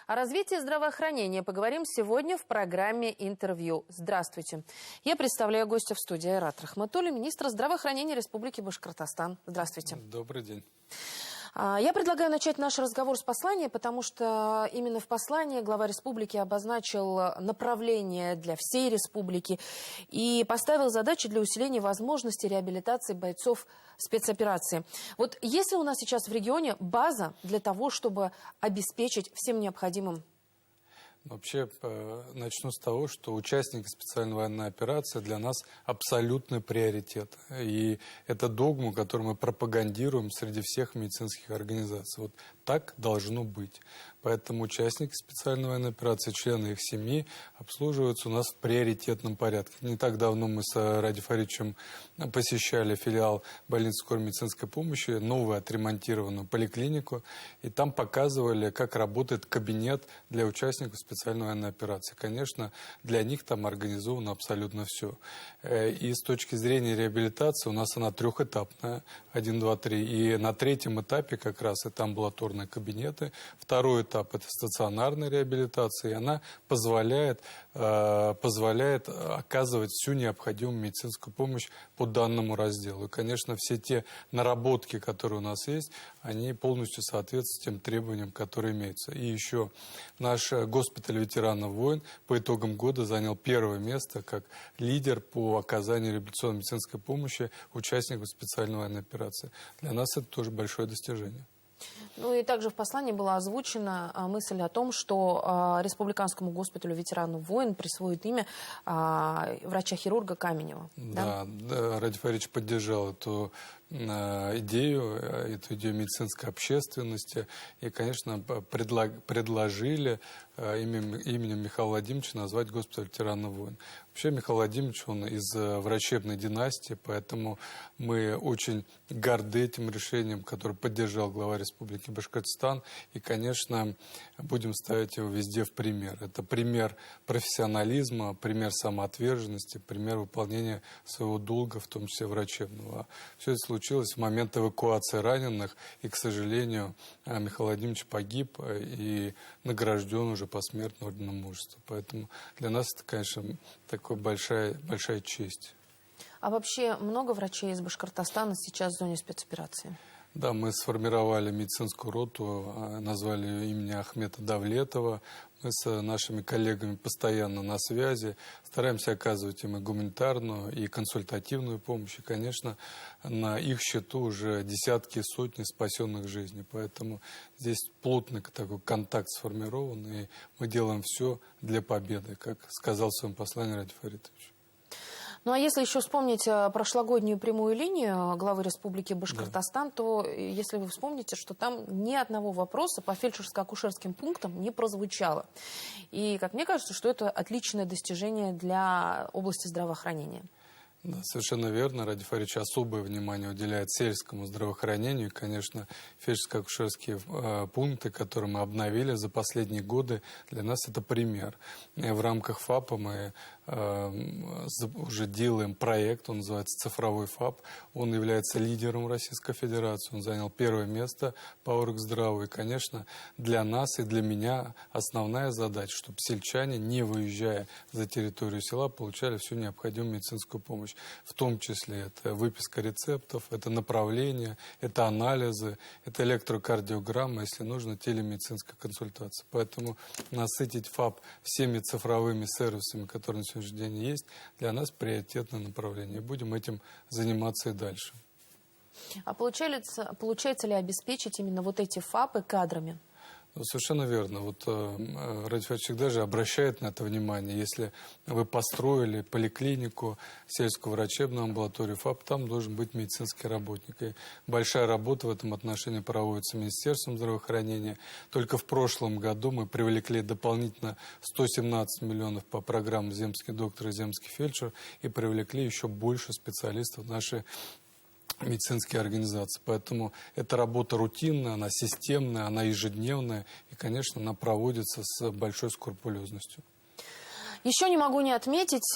О развитии здравоохранения поговорим сегодня в программе «Интервью». Здравствуйте. Я представляю гостя в студии Айрат Рахматуллин, министра здравоохранения Республики Башкортостан. Здравствуйте. Добрый день. Я предлагаю начать наш разговор с послания, потому что именно в послании глава республики обозначил направление для всей республики и поставил задачи для усиления возможностей реабилитации бойцов спецоперации. Вот есть ли у нас сейчас в регионе база для того, чтобы обеспечить всем необходимым? Вообще, начну с того, что участники специальной военной операции для нас абсолютный приоритет. И это догму, которую мы пропагандируем среди всех медицинских организаций. Вот так должно быть. Поэтому участники специальной военной операции, члены их семьи обслуживаются у нас в приоритетном порядке. Не так давно мы с Ради Фаридовичем посещали филиал больницы скорой медицинской помощи, новую отремонтированную поликлинику, и там показывали, как работает кабинет для участников специальной военной операции. Конечно, для них там организовано абсолютно все. И с точки зрения реабилитации у нас она трехэтапная, 1, 2, 3. И на третьем этапе как раз это амбулаторные кабинеты. Второй этап – это стационарная реабилитация, и она позволяет оказывать всю необходимую медицинскую помощь по данному разделу. И, конечно, все те наработки, которые у нас есть, они полностью соответствуют тем требованиям, которые имеются. И еще наш госпиталь ветеранов войн по итогам года занял первое место как лидер по оказанию реабилитационной медицинской помощи участникам специальной военной операции. Для нас это тоже большое достижение. Ну и также в послании была озвучена мысль о том, что Республиканскому госпиталю ветеранов войн присвоит имя врача-хирурга Каменева. Да, Ради Фаридович поддержал эту идею медицинской общественности. И, конечно, предложили именем Михаила Владимировича назвать госпиталь ветеранов войн. Вообще Михаил Владимирович, он из врачебной династии, поэтому мы очень горды этим решением, которое поддержал глава Республики Башкортостан. И, конечно, будем ставить его везде в пример. Это пример профессионализма, пример самоотверженности, пример выполнения своего долга, в том числе врачебного. Все это случилось в момент эвакуации раненых, и, к сожалению, Михаил Владимирович погиб и награжден уже посмертно орденом мужества. Поэтому для нас это, конечно, такая большая честь. А вообще много врачей из Башкортостана сейчас в зоне спецоперации? Да, мы сформировали медицинскую роту, назвали ее имени Ахмета Давлетова. Мы с нашими коллегами постоянно на связи, стараемся оказывать им и гуманитарную, и консультативную помощь. И, конечно, на их счету уже десятки и сотни спасенных жизней. Поэтому здесь плотный такой контакт сформирован, и мы делаем все для победы, как сказал в своем послании Ради Фаридович. Ну а если еще вспомнить прошлогоднюю прямую линию главы Республики Башкортостан, то если вы вспомните, что там ни одного вопроса по фельдшерско-акушерским пунктам не прозвучало. И, как мне кажется, что это отличное достижение для области здравоохранения. Да, совершенно верно. Ради Фаридович особое внимание уделяет сельскому здравоохранению. И, конечно, фельдшерско-акушерские пункты, которые мы обновили за последние годы, для нас это пример. И в рамках ФАПа мы уже делаем проект, он называется «Цифровой ФАП». Он является лидером Российской Федерации, он занял первое место по Оргздраву. И, конечно, для нас и для меня основная задача, чтобы сельчане, не выезжая за территорию села, получали всю необходимую медицинскую помощь. В том числе это выписка рецептов, это направление, это анализы, это электрокардиограмма, если нужно, телемедицинская консультация. Поэтому насытить ФАП всеми цифровыми сервисами, которые на сегодняшний день есть, для нас приоритетное направление. И будем этим заниматься и дальше. А получается ли обеспечить именно вот эти ФАПы кадрами? Совершенно верно. Вот Ради Фаридович всегда же обращает на это внимание. Если вы построили поликлинику, сельскую врачебную амбулаторию, ФАП, там должен быть медицинский работник. И большая работа в этом отношении проводится Министерством здравоохранения. Только в прошлом году мы привлекли дополнительно 117 миллионов по программе «Земский доктор» и «Земский фельдшер» и привлекли еще больше специалистов в наши медицинские организации. Поэтому эта работа рутинная, она системная, она ежедневная. И, конечно, она проводится с большой скрупулезностью. Еще не могу не отметить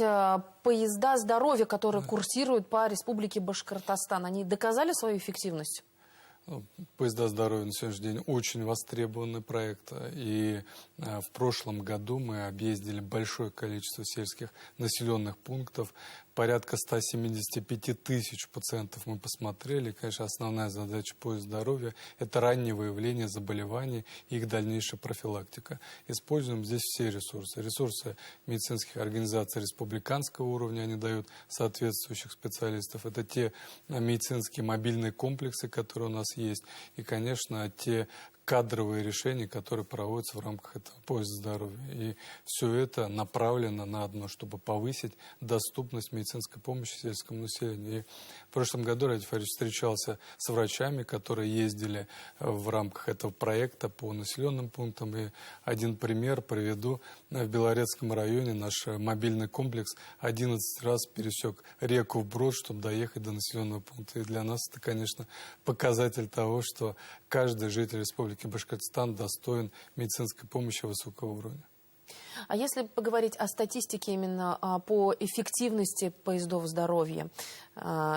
поезда здоровья, которые курсируют по Республике Башкортостан. Они доказали свою эффективность? Поезда здоровья на сегодняшний день очень востребованный проект. И в прошлом году мы объездили большое количество сельских населенных пунктов. Порядка 175 тысяч пациентов мы посмотрели. Конечно, основная задача поезда здоровья – это раннее выявление заболеваний и их дальнейшая профилактика. Используем здесь все ресурсы. Ресурсы медицинских организаций республиканского уровня, они дают соответствующих специалистов. Это те медицинские мобильные комплексы, которые у нас есть. И, конечно, те кадровые решения, которые проводятся в рамках этого поезда здоровья. И все это направлено на одно, чтобы повысить доступность медицинской помощи сельскому населению. И в прошлом году Радий Фаридович встречался с врачами, которые ездили в рамках этого проекта по населенным пунктам. И один пример приведу. В Белорецком районе наш мобильный комплекс 11 раз пересек реку Вброд, чтобы доехать до населенного пункта. И для нас это, конечно, показатель того, что каждый житель Республики Башкортостан достоин медицинской помощи высокого уровня. А если поговорить о статистике именно по эффективности поездов здоровья,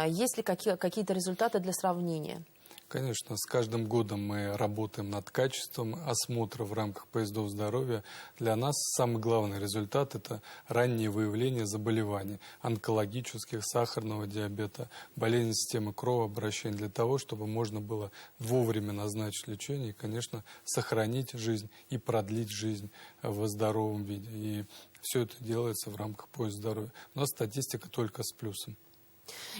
есть ли какие-то результаты для сравнения? Конечно, с каждым годом мы работаем над качеством осмотра в рамках поездов здоровья. Для нас самый главный результат – это раннее выявление заболеваний онкологических, сахарного диабета, болезней системы кровообращения, для того, чтобы можно было вовремя назначить лечение и, конечно, сохранить жизнь и продлить жизнь в здоровом виде. И все это делается в рамках поезда здоровья. У нас статистика только с плюсом.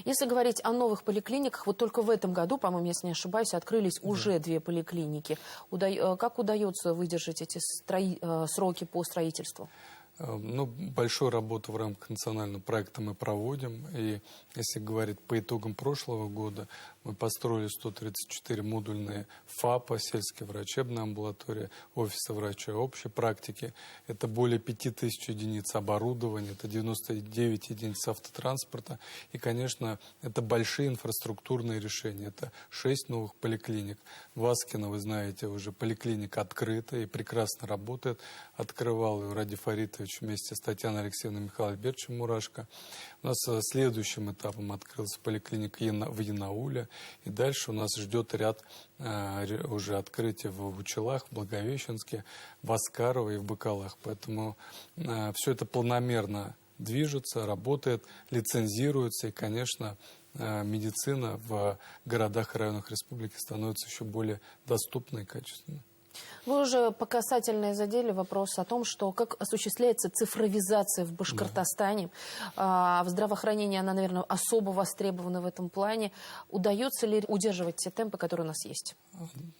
Если говорить о новых поликлиниках, вот только в этом году, по-моему, если не ошибаюсь, открылись уже 2 поликлиники. Как удается выдержать эти сроки по строительству? Ну, большую работу в рамках национального проекта мы проводим. И если говорить по итогам прошлого года, мы построили 134 модульные ФАПа, сельские врачебные амбулатории, офисы врача общей практики. Это более 5000 единиц оборудования, это 99 единиц автотранспорта. И, конечно, это большие инфраструктурные решения. Это 6 новых поликлиник. В Аскино, вы знаете, уже поликлиника открыта и прекрасно работает. Открывал ее Радий Фаридович вместе с Татьяной Алексеевной и Михаилом Альбертовичем Мурашко. У нас следующим этапом открылась поликлиника в Янауле. И дальше у нас ждет ряд уже открытий в Учелах, в Благовещенске, в Аскарово и в Бакалах. Поэтому все это планомерно движется, работает, лицензируется. И, конечно, медицина в городах и районах республики становится еще более доступной и качественной. Вы уже по касательной задели вопрос о том, что как осуществляется цифровизация в Башкортостане. В здравоохранении она, наверное, особо востребована в этом плане. Удается ли удерживать те темпы, которые у нас есть?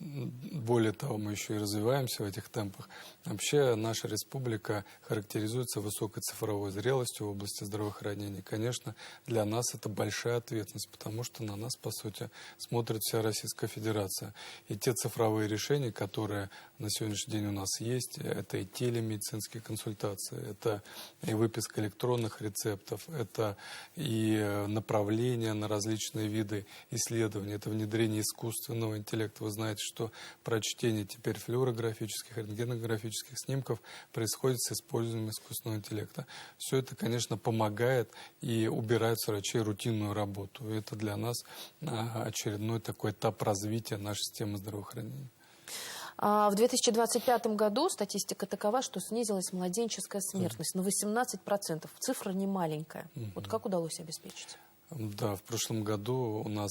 Более того, мы еще и развиваемся в этих темпах. Вообще наша республика характеризуется высокой цифровой зрелостью в области здравоохранения. Конечно, для нас это большая ответственность, потому что на нас, по сути, смотрит вся Российская Федерация. И те цифровые решения, которые на сегодняшний день у нас есть, это и телемедицинские консультации, это и выписка электронных рецептов, это и направления на различные виды исследований, это внедрение искусственного интеллекта. Вы знаете, что прочтение теперь флюорографических, рентгенографических снимков происходит с использованием искусственного интеллекта. Все это, конечно, помогает и убирает с врачей рутинную работу. И это для нас очередной такой этап развития нашей системы здравоохранения. В 2025 году статистика такова, что снизилась младенческая смертность на 18%. Цифра не маленькая. Вот как удалось обеспечить? Да, в прошлом году у нас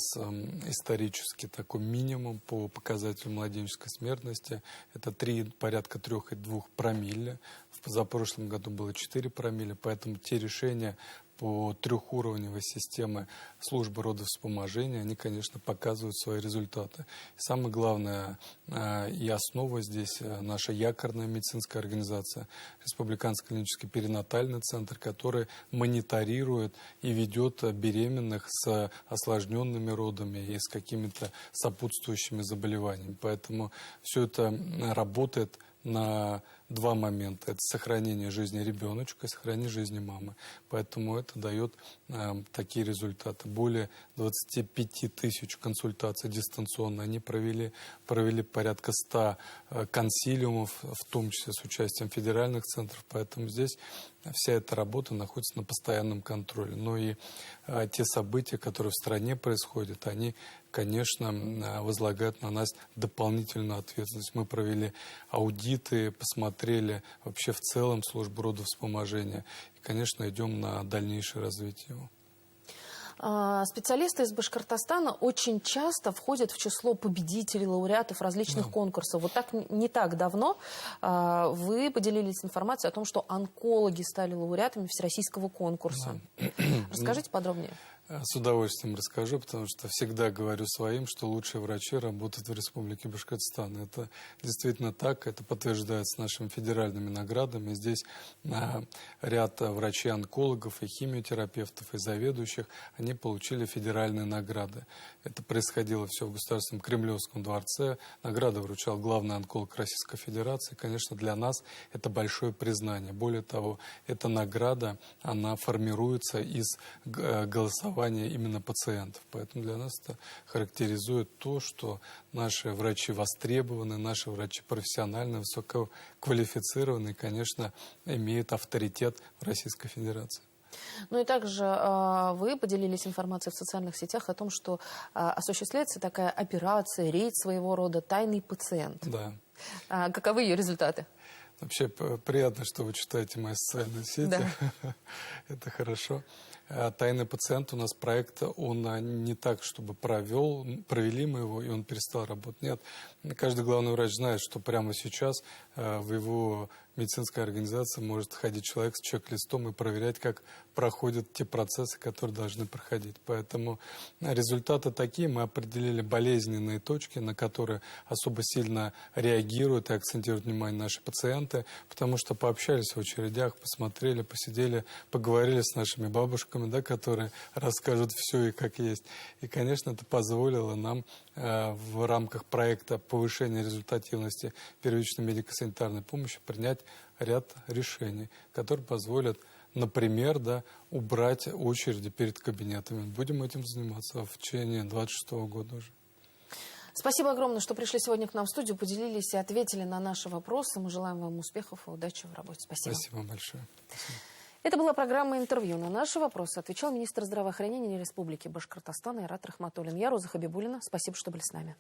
исторически такой минимум по показателю младенческой смертности. Это порядка 3,2 промилле. В позапрошлом году было 4 промилле, поэтому те решения по трехуровневой системе службы родовспоможения, они, конечно, показывают свои результаты. Самое главное и основа здесь наша якорная медицинская организация, Республиканский клинический перинатальный центр, который мониторирует и ведет беременных с осложненными родами и с какими-то сопутствующими заболеваниями. Поэтому все это работает на два момента. Это сохранение жизни ребеночка и сохранение жизни мамы. Поэтому это дает такие результаты. Более 25 тысяч консультаций дистанционно они провели порядка 100 консилиумов, в том числе с участием федеральных центров. Поэтому здесь вся эта работа находится на постоянном контроле. Но и те события, которые в стране происходят, они, конечно, возлагают на нас дополнительную ответственность. Мы провели аудиты, посмотрели вообще в целом службу родовспоможения. И, конечно, идем на дальнейшее развитие его. Специалисты из Башкортостана очень часто входят в число победителей, лауреатов различных конкурсов. Вот так не так давно вы поделились информацией о том, что онкологи стали лауреатами всероссийского конкурса. Расскажите подробнее. С удовольствием расскажу, потому что всегда говорю своим, что лучшие врачи работают в Республике Башкортостан. Это действительно так, это подтверждается нашими федеральными наградами. Здесь ряд врачей-онкологов и химиотерапевтов, и заведующих, они получили федеральные награды. Это происходило все в Государственном Кремлевском дворце. Награды вручал главный онколог Российской Федерации. Конечно, для нас это большое признание. Более того, эта награда, она формируется из голосования именно пациентов. Поэтому для нас это характеризует то, что наши врачи востребованы, наши врачи профессиональны, высококвалифицированы и, конечно, имеют авторитет в Российской Федерации. Ну и также вы поделились информацией в социальных сетях о том, что осуществляется такая операция, рейд своего рода «Тайный пациент». Да. Каковы ее результаты? Вообще приятно, что вы читаете мои социальные сети. Да. Это хорошо. «Тайный пациент» у нас проект, он не так, чтобы провели мы его, и он перестал работать. Нет, каждый главный врач знает, что прямо сейчас в его медицинской организации может ходить человек с чек-листом и проверять, как проходят те процессы, которые должны проходить. Поэтому результаты такие. Мы определили болезненные точки, на которые особо сильно реагируют и акцентируют внимание наши пациенты, потому что пообщались в очередях, посмотрели, посидели, поговорили с нашими бабушками, да, которые расскажут все и как есть. И, конечно, это позволило нам в рамках проекта повышения результативности первичной медико-санитарной помощи принять ряд решений, которые позволят, например, убрать очереди перед кабинетами. Будем этим заниматься в течение 2026 года уже. Спасибо огромное, что пришли сегодня к нам в студию, поделились и ответили на наши вопросы. Мы желаем вам успехов и удачи в работе. Спасибо. Спасибо большое. Спасибо. Это была программа «Интервью». На наши вопросы отвечал министр здравоохранения Республики Башкортостан Айрат Рахматуллин. Я Роза Хабибуллина. Спасибо, что были с нами.